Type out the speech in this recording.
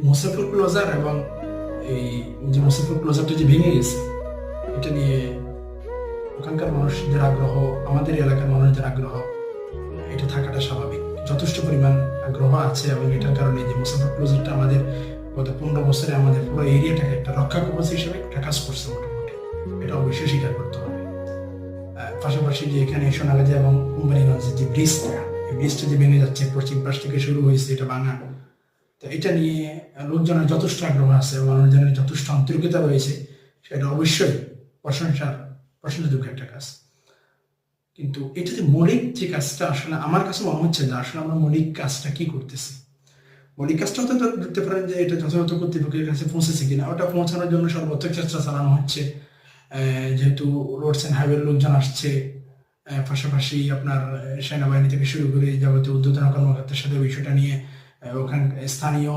মুসাফির ক্লোজার এবং এই যে মুসাফির ক্লোজারটা যে ভেঙে গেছে, এটা নিয়ে ওখানকার মানুষদের আগ্রহ, আমাদের এলাকার মানুষদের আগ্রহ, এটা থাকাটা স্বাভাবিক। যথেষ্ট পরিমাণ আগ্রহ আছে এবং এটার কারণে যে মুসাফির ক্লোজারটা আমাদের গত 15 বছরে আমাদের পুরো এরিয়াটাকে একটা রক্ষা কবচ হিসেবে একটা কাজ করছে মোটামুটি, এটা অবশ্যই স্বীকার করতে হবে। পাশাপাশি যে এখানে সোনাগাজী এবং কোম্পানিগঞ্জের যে ব্রিজটা, এই ব্রিজটা যে ভেঙে যাচ্ছে, পশ্চিম পাশ থেকে শুরু হয়েছে এটা ভাঙা, তো এটা নিয়ে লোকজনের যথেষ্ট আগ্রহ আছে এবং মানুষজনের যথেষ্ট আন্তরিকতা রয়েছে, সেটা অবশ্যই প্রশংসাযোগ্য একটা কাজ। কিন্তু এটা যে মৌলিক যে কাজটা, আসলে আমার কাছে মনে হচ্ছে যে আসলে আমরা মৌলিক কাজটা কি করতেছি। মৌলিক কাজটাও তো দেখতে পারেন যে এটা যথাযথ কর্তৃপক্ষের কাছে পৌঁছেছে কিনা, ওটা পৌঁছানোর জন্য সর্বোচ্চ চেষ্টা চালানো হচ্ছে। যেহেতু রোডস অ্যান্ড হাইওয়ের লোকজন আসছে, পাশাপাশি আপনার সেনাবাহিনী থেকে শুরু করে যাবতীয় ঊর্ধ্বতন কর্মকর্তার সাথে বিষয়টা নিয়ে ওখানে স্থানীয়